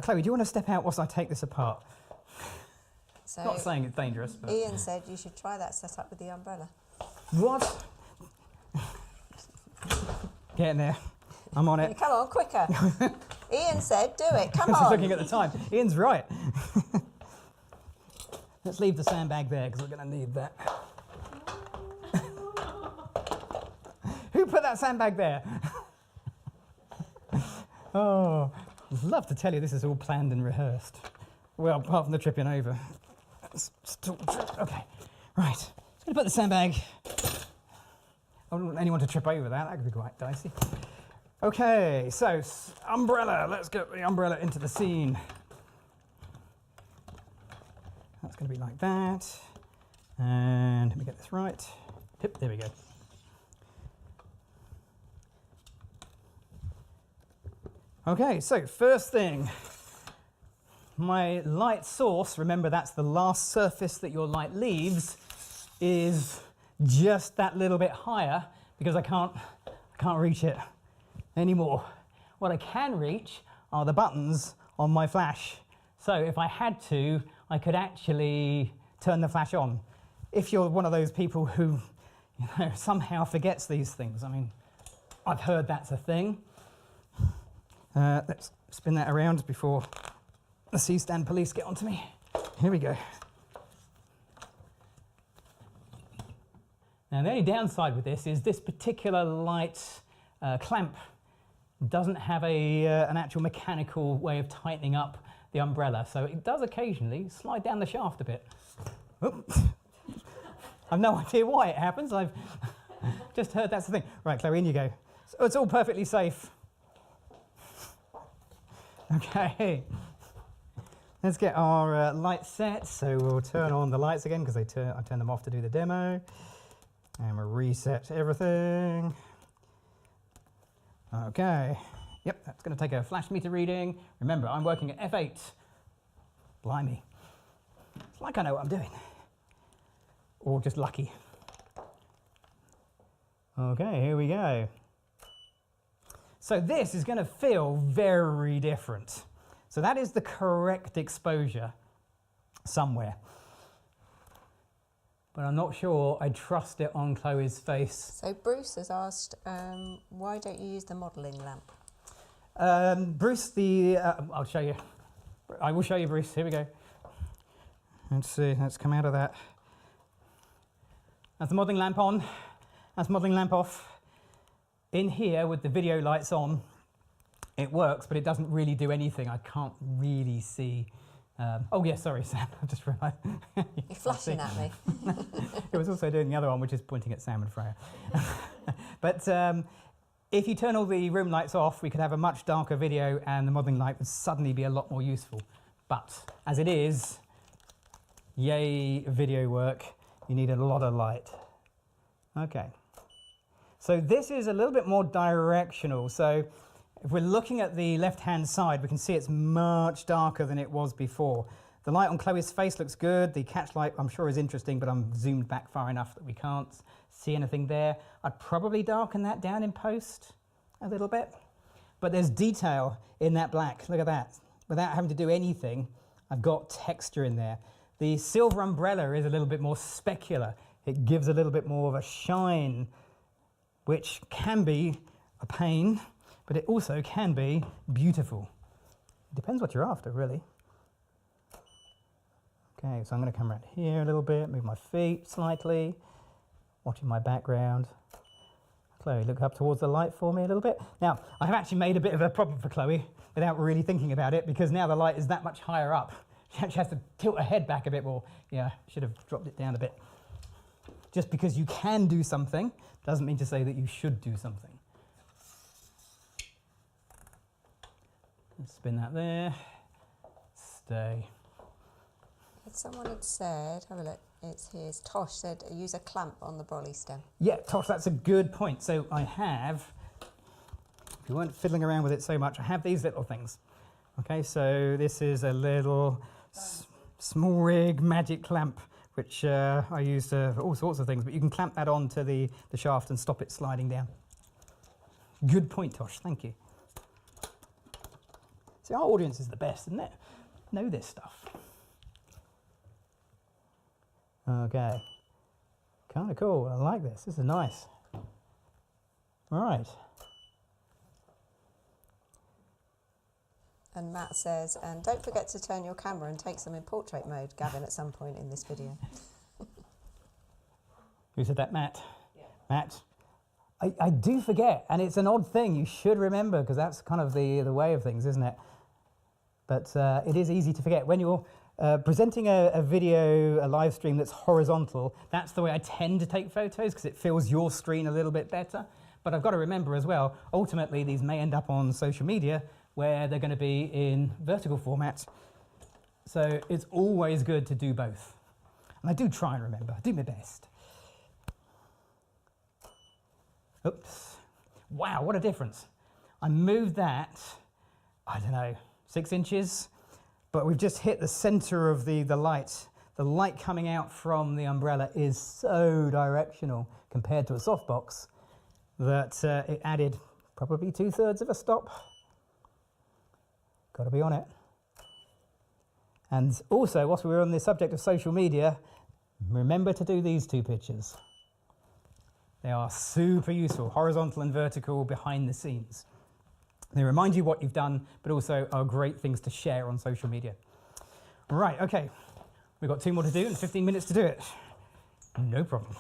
Chloe, do you want to step out whilst I take this apart? So Not saying it's dangerous, but... Ian said you should try that setup with the umbrella. What? Get in there. I'm on it. Come on, quicker. Ian said do it. Come I was on. looking at the time. Ian's right. Let's leave the sandbag there because we're going to need that. Who put that sandbag there? Oh, I'd love to tell you this is all planned and rehearsed. Well, apart from the tripping over. Okay, right. Just going to put the sandbag. I wouldn't want anyone to trip over that. That could be quite dicey. Okay, so umbrella. Let's get the umbrella into the scene. That's going to be like that. And let me get this right. Yep, there we go. Okay, so first thing, my light source, remember that's the last surface that your light leaves, is just that little bit higher because I can't reach it anymore. What I can reach are the buttons on my flash. So if I had to, I could actually turn the flash on. If you're one of those people who somehow forgets these things, I mean, I've heard that's a thing. Let's spin that around before the C-stand police get onto me. Here we go. Now the only downside with this is this particular light clamp doesn't have an actual mechanical way of tightening up the umbrella, so it does occasionally slide down the shaft a bit. Oop. I've no idea why it happens. I've just heard that's the thing. Right, Chloe, in you go. So it's all perfectly safe. Okay, let's get our lights set. So we'll turn on the lights again because I turn them off to do the demo. And we'll reset everything. Okay, yep, that's going to take a flash meter reading. Remember, I'm working at f8. Blimey. It's like I know what I'm doing. Or just lucky. Okay, here we go. So this is going to feel very different. So that is the correct exposure somewhere. But I'm not sure I trust it on Chloe's face. So Bruce has asked, why don't you use the modelling lamp? Bruce, I'll show you. I will show you, Bruce. Here we go. Let's see, let's come out of that. That's the modelling lamp on. That's modelling lamp off. In here with the video lights on, it works, but it doesn't really do anything. I can't really see. Oh yeah, sorry, Sam, I just realised. You're flashing at me. It was also doing the other one, which is pointing at Sam and Freya. But if you turn all the room lights off, we could have a much darker video and the modelling light would suddenly be a lot more useful. But as it is, yay video work, you need a lot of light. Okay. So this is a little bit more directional. So if we're looking at the left-hand side, we can see it's much darker than it was before. The light on Chloe's face looks good. The catch light, I'm sure, is interesting, but I'm zoomed back far enough that we can't see anything there. I'd probably darken that down in post a little bit. But there's detail in that black. Look at that. Without having to do anything, I've got texture in there. The silver umbrella is a little bit more specular. It gives a little bit more of a shine, which can be a pain, but it also can be beautiful. It depends what you're after, really. Okay, so I'm going to come around here a little bit, move my feet slightly, watching my background. Chloe, look up towards the light for me a little bit. Now, I have actually made a bit of a problem for Chloe without really thinking about it, because now the light is that much higher up. She actually has to tilt her head back a bit more. Yeah, should have dropped it down a bit. Just because you can do something doesn't mean to say that you should do something. Let's spin that there. Stay. Someone had said, have a look, it's here, Tosh said, use a clamp on the brolly stem. Yeah, Tosh, that's a good point. So I have, if you weren't fiddling around with it so much, I have these little things. Okay, so this is a little small rig magic clamp, which I use for all sorts of things, but you can clamp that onto the shaft and stop it sliding down. Good point, Tosh, thank you. See, our audience is the best, isn't it? Know this stuff. Okay, kind of cool. I like this. This is nice. All right. And Matt says, and don't forget to turn your camera and take some in portrait mode, Gavin, at some point in this video. Who said that, Matt? Yeah. Matt. I do forget, and it's an odd thing. You should remember, because that's kind of the way of things, isn't it? But it is easy to forget. When you're presenting a video, a live stream that's horizontal, that's the way I tend to take photos, because it fills your screen a little bit better. But I've got to remember as well, ultimately these may end up on social media where they're going to be in vertical format. So it's always good to do both. And I do try and remember, I do my best. Oops. Wow, what a difference. I moved that, I don't know, 6 inches, but we've just hit the center of the light. The light coming out from the umbrella is so directional compared to a softbox that it added probably 2/3 of a stop. Got to be on it. And also, whilst we were on the subject of social media, remember to do these 2 pictures. They are super useful, horizontal and vertical behind the scenes. They remind you what you've done, but also are great things to share on social media. Right, okay. We've got 2 more to do and 15 minutes to do it. No problem.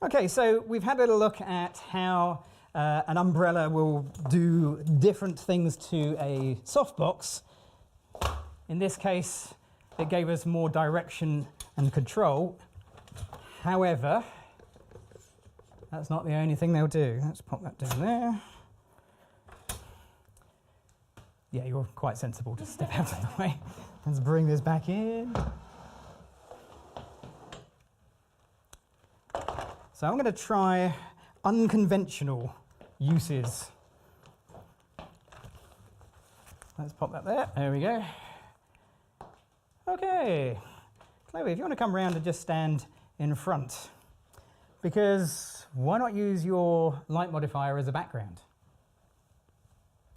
Okay, so we've had a little look at how an umbrella will do different things to a softbox. In this case, it gave us more direction and control. However, that's not the only thing they'll do. Let's pop that down there. Yeah, you're quite sensible to step out of the way. Let's bring this back in. So I'm going to try unconventional uses. Let's pop that there. There we go. Okay. Chloe, if you want to come around and just stand in front, because why not use your light modifier as a background?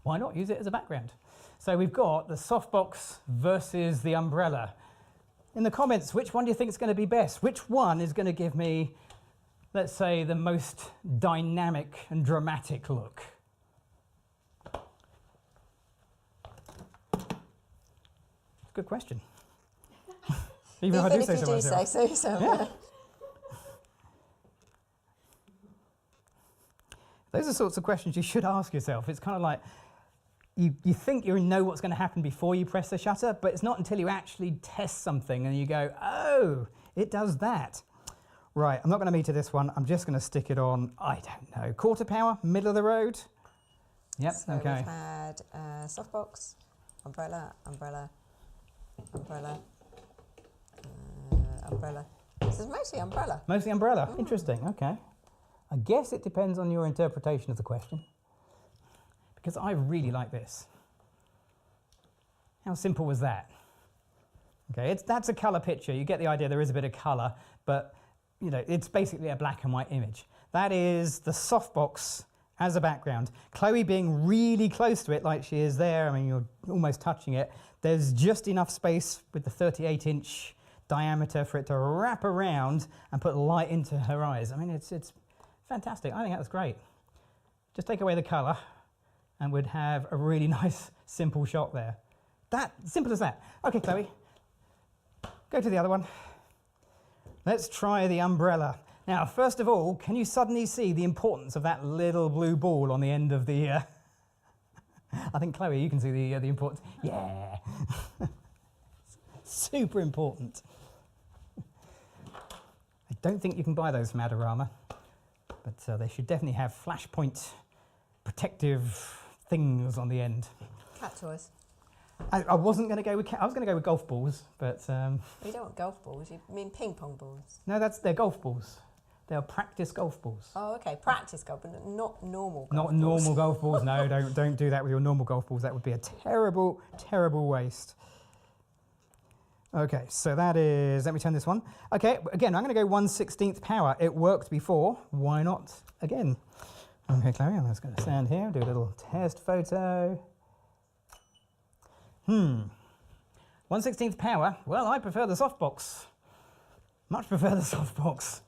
Why not use it as a background? So we've got the softbox versus the umbrella. In the comments, which one do you think is going to be best? Which one is going to give me, let's say, the most dynamic and dramatic look? Good question. Even if I do say so myself. Say so. Yeah. Those are sorts of questions you should ask yourself. It's kind of like, you think you know what's going to happen before you press the shutter, but it's not until you actually test something and you go, oh, it does that. Right, I'm not going to meter this one. I'm just going to stick it on, I don't know, 1/4 power, middle of the road. Yep, so okay. We've had softbox, umbrella, umbrella, umbrella, umbrella. This is mostly umbrella. Mostly umbrella, interesting, okay. I guess it depends on your interpretation of the question, because I really like this. How simple was that? Okay, that's a color picture. You get the idea, there is a bit of color, but you know, it's basically a black and white image. That is the softbox as a background. Chloe being really close to it like she is there, I mean, you're almost touching it. There's just enough space with the 38-inch diameter for it to wrap around and put light into her eyes. I mean, it's fantastic. I think that was great. Just take away the color and we'd have a really nice, simple shot there. That, simple as that. Okay, Chloe, go to the other one. Let's try the umbrella. Now, first of all, can you suddenly see the importance of that little blue ball on the end of the... I think, Chloe, you can see the importance. Yeah. Super important. I don't think you can buy those from Adorama, but they should definitely have flashpoint protective things on the end. Cat toys. I wasn't going to go with I was going to go with golf balls, but You don't want golf balls. You mean ping pong balls? no, they're golf balls. They're practice golf balls. Oh, okay. Practice golf, but not normal. Not normal golf balls. No, don't do that with your normal golf balls. That would be a terrible, terrible waste. Okay, so that is. Let me turn this one. Okay, again, I'm going to go 1/16 power. It worked before. Why not again? Okay, Chloe, I'm just going to stand here, do a little test photo. 1/16 power. Well, I prefer the softbox. Much prefer the softbox.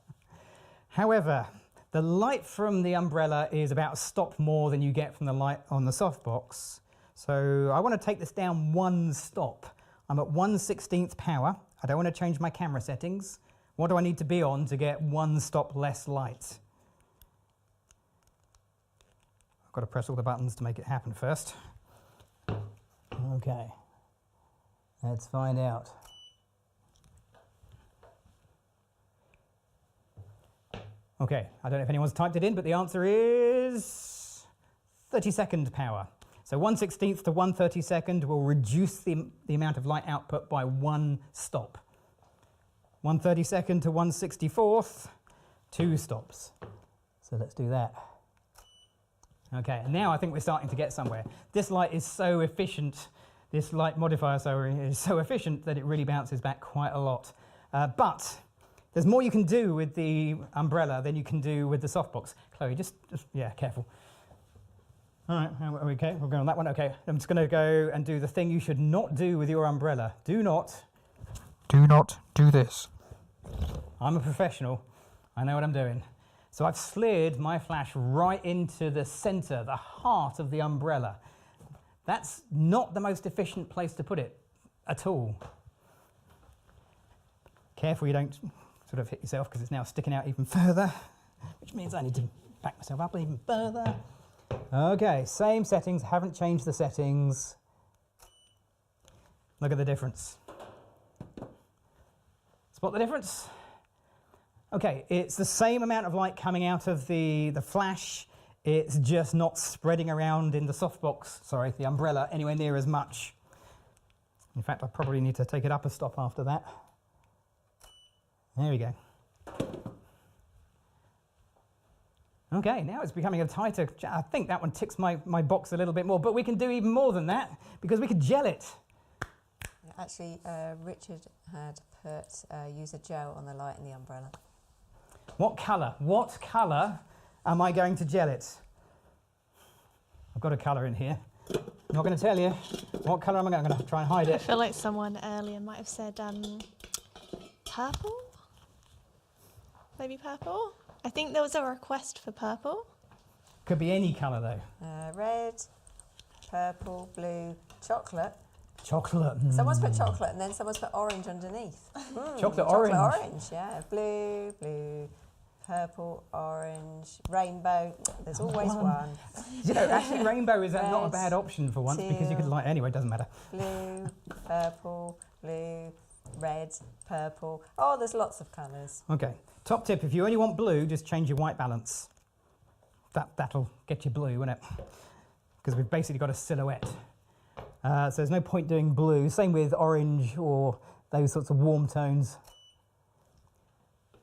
However, the light from the umbrella is about a stop more than you get from the light on the softbox. So I want to take this down one stop. I'm at 1/16 power. I don't want to change my camera settings. What do I need to be on to get one stop less light? I've got to press all the buttons to make it happen first. Okay, let's find out. Okay, I don't know if anyone's typed it in, but the answer is 32nd power. So 1/16 to 1/32 will reduce the amount of light output by one stop. 1/32 to 1/64, 2 stops. So let's do that. Okay, and now I think we're starting to get somewhere. This light is so efficient, this light modifier is so efficient that it really bounces back quite a lot. But there's more you can do with the umbrella than you can do with the softbox. Chloe, just yeah, careful. All right, are we okay? We're going on that one? Okay, I'm just going to go and do the thing you should not do with your umbrella. Do not do this. I'm a professional. I know what I'm doing. So I've slid my flash right into the center, the heart of the umbrella. That's not the most efficient place to put it at all. Careful you don't sort of hit yourself because it's now sticking out even further, which means I need to back myself up even further. Okay, same settings, haven't changed the settings. Look at the difference. Spot the difference? Okay, it's the same amount of light coming out of the flash, it's just not spreading around in the softbox, sorry, the umbrella, anywhere near as much. In fact, I probably need to take it up a stop after that. There we go. Okay, now it's becoming a tighter, I think that one ticks my box a little bit more, but we can do even more than that because we could gel it. Actually, Richard had put user gel on the light in the umbrella. What colour am I going to gel it? I've got a colour in here. I'm not going to tell you. What colour am I going to try and hide it? I feel like someone earlier might have said purple? Maybe purple? I think there was a request for purple. Could be any colour though. Red, purple, blue, chocolate. Chocolate. Someone's put chocolate and then someone's put orange underneath. Chocolate orange. Chocolate orange, yeah. Blue, blue, purple, orange, rainbow. There's always one. You know, actually rainbow is not a Red, bad option for once because you could light, anyway, it doesn't matter. Blue, purple, blue, red, purple. Oh, there's lots of colours. Okay, top tip, if you only want blue, just change your white balance. That'll get you blue, won't it? Because we've basically got a silhouette. So there's no point doing blue. Same with orange or those sorts of warm tones.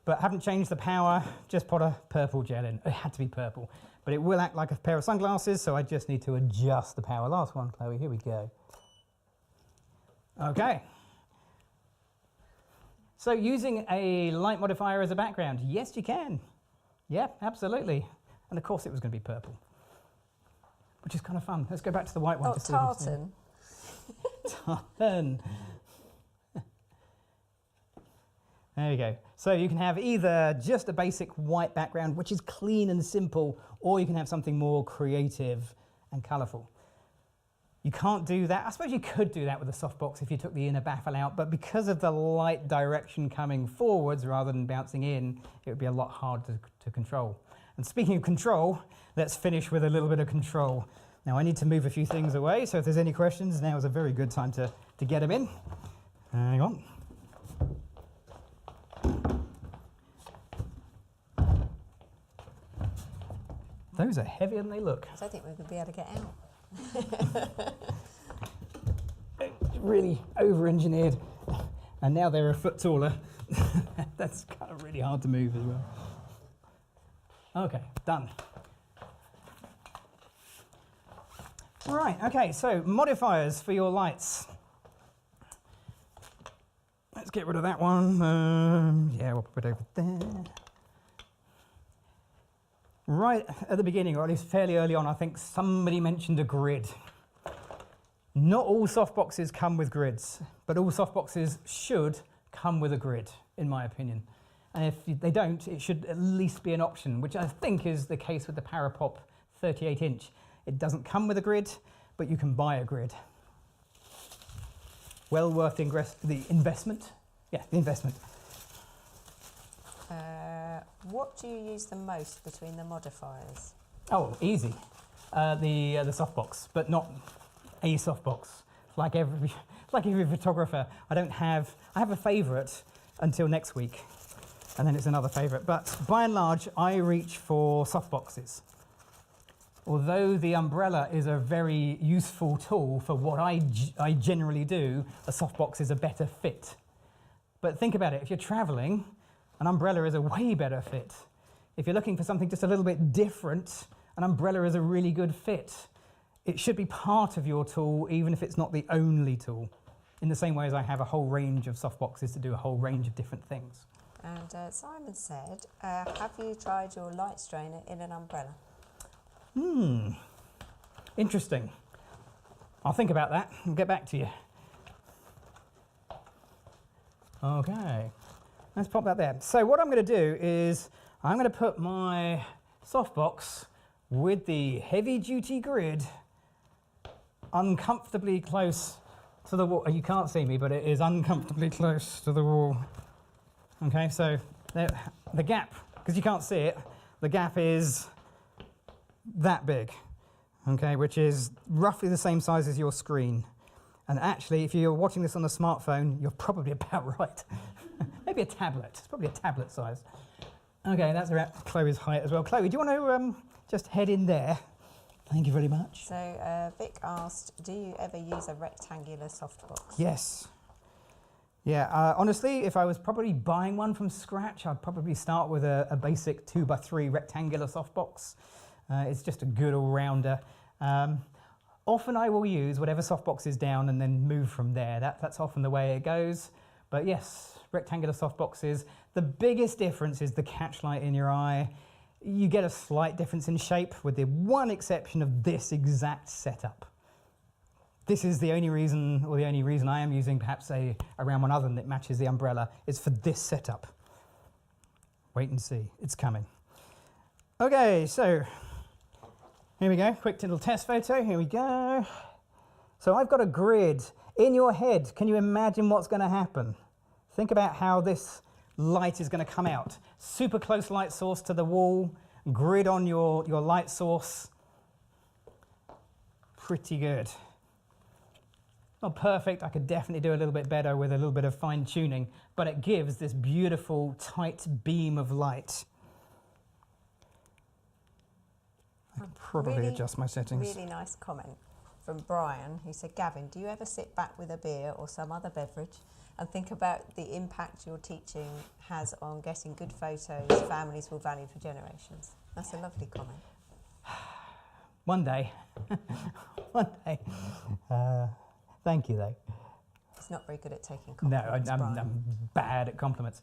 But haven't changed the power, just put a purple gel in. It had to be purple. But it will act like a pair of sunglasses, so I just need to adjust the power. Last one, Chloe, here we go. Okay. So using a light modifier as a background, yes you can. Yeah, absolutely. And of course it was going to be purple, which is kind of fun. Let's go back to the white one. Oh, tartan. Tartan. There you go. So you can have either just a basic white background, which is clean and simple, or you can have something more creative and colourful. You can't do that. I suppose you could do that with a softbox if you took the inner baffle out, but because of the light direction coming forwards rather than bouncing in, it would be a lot harder to control. And speaking of control, let's finish with a little bit of control. Now I need to move a few things away, so if there's any questions, now is a very good time to get them in. Hang on. Those are heavier than they look. I don't think we're going to be able to get out. Really over-engineered, and now they're a foot taller. That's kind of really hard to move as well. Okay, done. Right, okay, so modifiers for your lights. Let's get rid of that one. Yeah, we'll put it over there. Right at the beginning, or at least fairly early on, I think somebody mentioned a grid. Not all softboxes come with grids, but all softboxes should come with a grid, in my opinion. And if they don't, it should at least be an option, which I think is the case with the Parapop 38-inch. It doesn't come with a grid, but you can buy a grid. Well worth the investment. Yeah, the investment. What do you use the most between the modifiers? Oh, easy. The softbox, but not a softbox. Like every photographer, I have a favourite until next week, and then it's another favourite. But by and large, I reach for softboxes. Although the umbrella is a very useful tool for what I generally do, a softbox is a better fit. But think about it, if you're traveling, an umbrella is a way better fit. If you're looking for something just a little bit different, an umbrella is a really good fit. It should be part of your tool, even if it's not the only tool. In the same way as I have a whole range of softboxes to do a whole range of different things. And Simon said, have you tried your light strainer in an umbrella? Interesting. I'll think about that and get back to you. Okay, let's pop that there. So what I'm going to do is I'm going to put my softbox with the heavy-duty grid uncomfortably close to the wall. You can't see me, but it is uncomfortably close to the wall. Okay, so the gap, because you can't see it, the gap is that big, okay, which is roughly the same size as your screen. And actually, if you're watching this on a smartphone, you're probably about right. Maybe a tablet. It's probably a tablet size. Okay, that's around Chloe's height as well. Chloe, do you want to just head in there? Thank you very much. So Vic asked, do you ever use a rectangular softbox? Yes. Yeah, honestly, if I was probably buying one from scratch, I'd probably start with a basic 2x3 rectangular softbox. It's just a good all-rounder. Often I will use whatever softbox is down and then move from there. That's often the way it goes. But yes, rectangular softboxes. The biggest difference is the catch light in your eye. You get a slight difference in shape with the one exception of this exact setup. This is the only reason, or the only reason I am using perhaps around one other that matches the umbrella, is for this setup. Wait and see, it's coming. Okay, so here we go, quick little test photo, here we go. So I've got a grid. In your head, can you imagine what's going to happen? Think about how this light is going to come out. Super close light source to the wall, grid on your light source. Pretty good. Not perfect, I could definitely do a little bit better with a little bit of fine tuning, but it gives this beautiful tight beam of light. I could probably adjust my settings. Really nice comment from Brian, who said, Gavin, do you ever sit back with a beer or some other beverage and think about the impact your teaching has on getting good photos families will value for generations? That's a lovely comment. One day. One day. Thank you, though. He's not very good at taking compliments, No, I'm bad at compliments.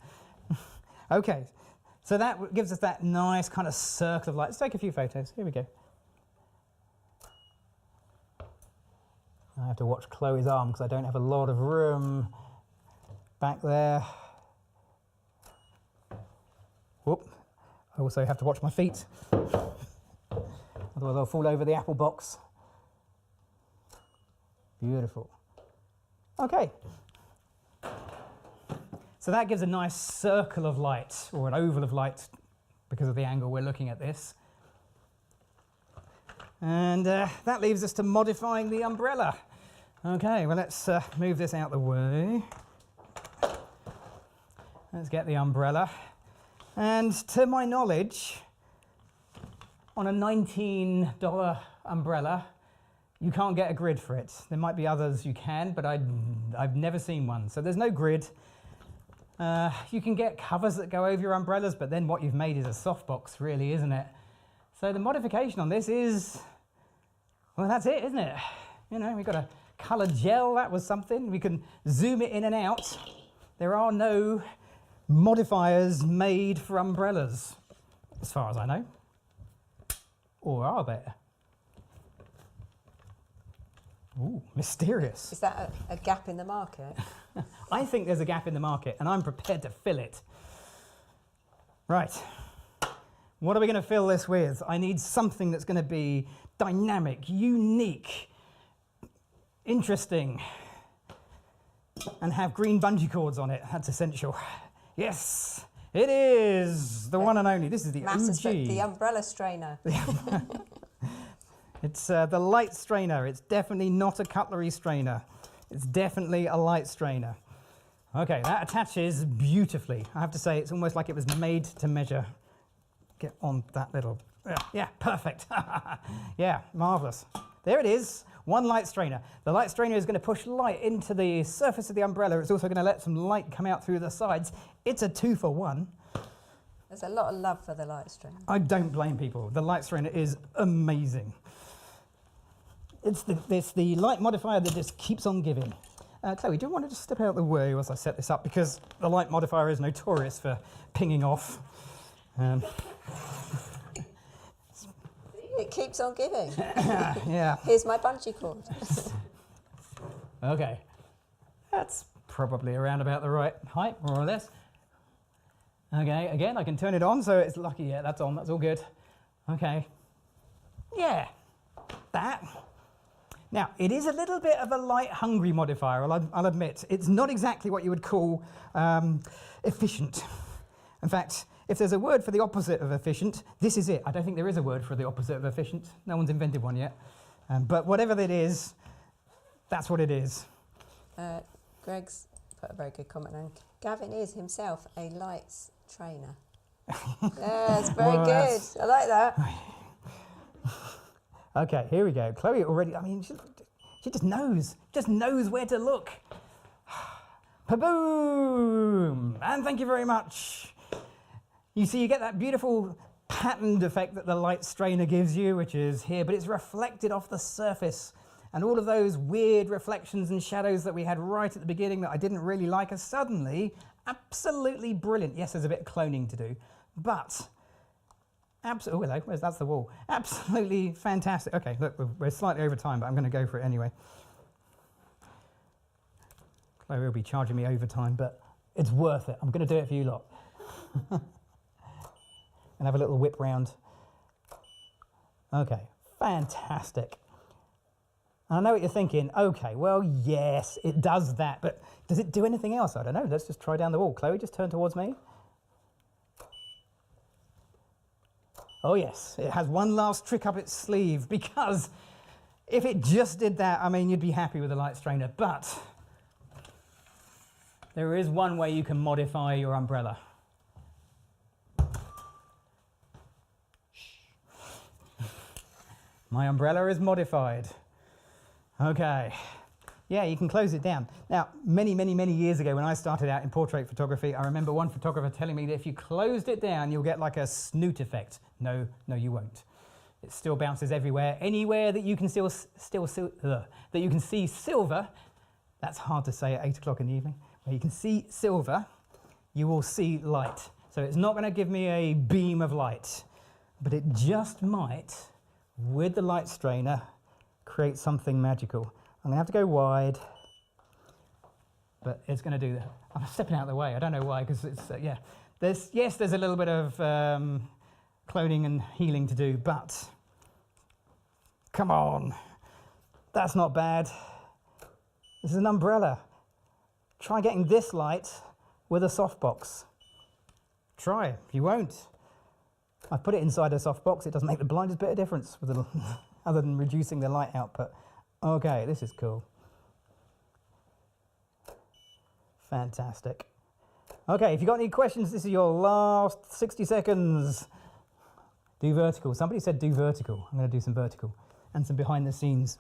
Okay, so that gives us that nice kind of circle of light. Let's take a few photos. Here we go. I have to watch Chloe's arm because I don't have a lot of room back there. Whoop. I also have to watch my feet. Otherwise I'll fall over the apple box. Beautiful. Okay. So that gives a nice circle of light, or an oval of light, because of the angle we're looking at this. And that leaves us to modifying the umbrella. Okay, well, let's move this out the way. Let's get the umbrella. And to my knowledge, on a $19 umbrella, you can't get a grid for it. There might be others you can, but I've never seen one. So there's no grid. You can get covers that go over your umbrellas, but then what you've made is a softbox, really, isn't it? So the modification on this is, well, that's it, isn't it? You know, we've got a colour gel, that was something. We can zoom it in and out. There are no modifiers made for umbrellas, as far as I know. Or are there? Ooh, mysterious. Is that a gap in the market? I think there's a gap in the market, and I'm prepared to fill it. Right. What are we going to fill this with? I need something that's going to be dynamic, unique, interesting, and have green bungee cords on it. That's essential. Yes, it is the one and only. This is the OG. The umbrella strainer. It's the light strainer. It's definitely not a cutlery strainer. It's definitely a light strainer. Okay, that attaches beautifully. I have to say, it's almost like it was made to measure. Get on that little, yeah, perfect. Yeah, marvelous. There it is, one light strainer. The light strainer is going to push light into the surface of the umbrella. It's also going to let some light come out through the sides. It's a 2-for-1. There's a lot of love for the light strainer. I don't blame people. The light strainer is amazing. It's the light modifier that just keeps on giving. Chloe, do you want to just step out of the way whilst I set this up? Because the light modifier is notorious for pinging off. It keeps on giving. Yeah. Here's my bungee cord. Okay. That's probably around about the right height, more or less. Okay, again, I can turn it on, so it's lucky. Yeah, that's on. That's all good. Okay. Yeah, that. Now, it is a little bit of a light-hungry modifier, I'll admit. It's not exactly what you would call efficient. In fact, if there's a word for the opposite of efficient, this is it. I don't think there is a word for the opposite of efficient. No one's invented one yet. But whatever it is, that's what it is. Greg's put a very good comment on. Gavin is himself a lights trainer. Yeah, it's very Well, good. I like that. Okay, here we go. Chloe already, I mean, she just knows where to look. Pa-boom! And thank you very much. You see, you get that beautiful patterned effect that the light strainer gives you, which is here, but it's reflected off the surface. And all of those weird reflections and shadows that we had right at the beginning that I didn't really like are suddenly absolutely brilliant. Yes, there's a bit of cloning to do, but oh, hello, that's the wall. Absolutely fantastic. Okay, look, we're slightly over time, but I'm going to go for it anyway. Chloe will be charging me overtime, but it's worth it. I'm going to do it for you lot. And have a little whip round. Okay, fantastic. I know what you're thinking. Okay, well, yes, it does that, but does it do anything else? I don't know. Let's just try down the wall. Chloe, just turn towards me. Oh, yes, it has one last trick up its sleeve, because if it just did that, I mean, you'd be happy with the light strainer, but there is one way you can modify your umbrella. My umbrella is modified. Okay. Yeah, you can close it down. Now, many, many, many years ago when I started out in portrait photography, I remember one photographer telling me that if you closed it down, you'll get like a snoot effect. No, you won't. It still bounces everywhere. Anywhere that you can that you can see silver, that's hard to say at 8 o'clock in the evening, where you can see silver, you will see light. So it's not going to give me a beam of light, but it just might, with the light strainer, create something magical. I'm going to have to go wide, but it's going to do that. I'm stepping out of the way. I don't know why, because it's, yeah. There's a little bit of cloning and healing to do, but come on. That's not bad. This is an umbrella. Try getting this light with a softbox. Try. You won't. I've put it inside a softbox. It doesn't make the blindest bit of difference with the other than reducing the light output. Okay, this is cool. Fantastic. Okay, if you've got any questions, this is your last 60 seconds. Do vertical. Somebody said do vertical. I'm going to do some vertical and some behind the scenes.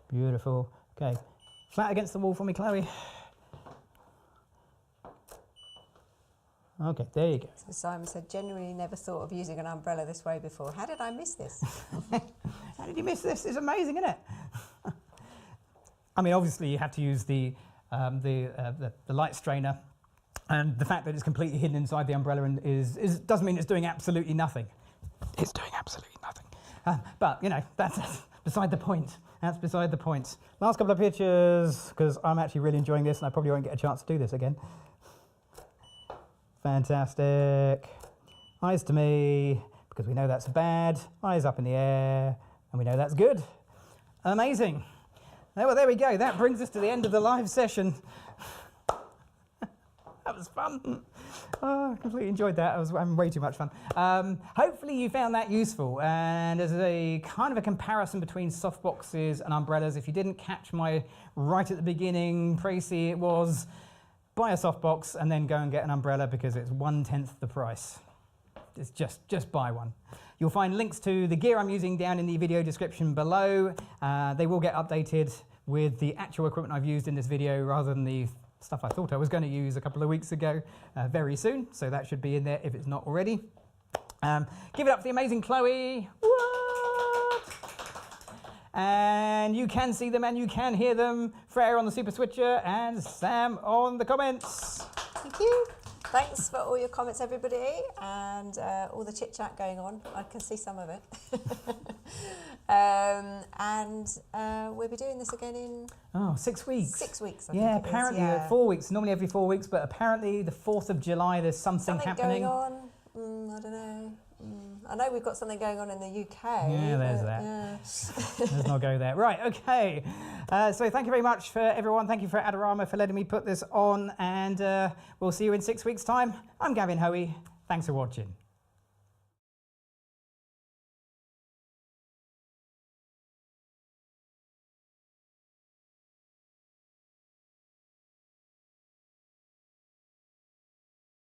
Beautiful. Okay, flat against the wall for me, Chloe. Okay, there you go. So Simon said, genuinely never thought of using an umbrella this way before. How did I miss this? How did you miss this? It's amazing, isn't it? I mean, obviously you have to use the light strainer, and the fact that it's completely hidden inside the umbrella doesn't mean it's doing absolutely nothing. It's doing absolutely nothing. But, you know, that's beside the point. That's beside the point. Last couple of pictures, because I'm actually really enjoying this and I probably won't get a chance to do this again. Fantastic. Eyes to me, because we know that's bad. Eyes up in the air, and we know that's good. Amazing. Well, there we go. That brings us to the end of the live session. That was fun. Oh, I completely enjoyed that. I was having way too much fun. Hopefully you found that useful. And as a kind of a comparison between softboxes and umbrellas, if you didn't catch my right at the beginning, précis it was, buy a softbox and then go and get an umbrella because it's 1/10 the price. It's just buy one. You'll find links to the gear I'm using down in the video description below. They will get updated with the actual equipment I've used in this video rather than the stuff I thought I was going to use a couple of weeks ago very soon. So that should be in there if it's not already. Give it up for the amazing Chloe. What? And you can see them and you can hear them. Freya on the Super Switcher and Sam on the comments. Thank you. Thanks for all your comments, everybody, and all the chit-chat going on. I can see some of it. We'll be doing this again in... 6 weeks. 6 weeks, I yeah, think it is, apparently yeah. 4 weeks, normally every 4 weeks, but apparently the 4th of July there's something happening. Going on, I don't know. I know we've got something going on in the UK. Yeah, there's that. Yeah. Let's not go there. Right, okay. So thank you very much for everyone. Thank you for Adorama for letting me put this on, and we'll see you in 6 weeks' time. I'm Gavin Hoey. Thanks for watching.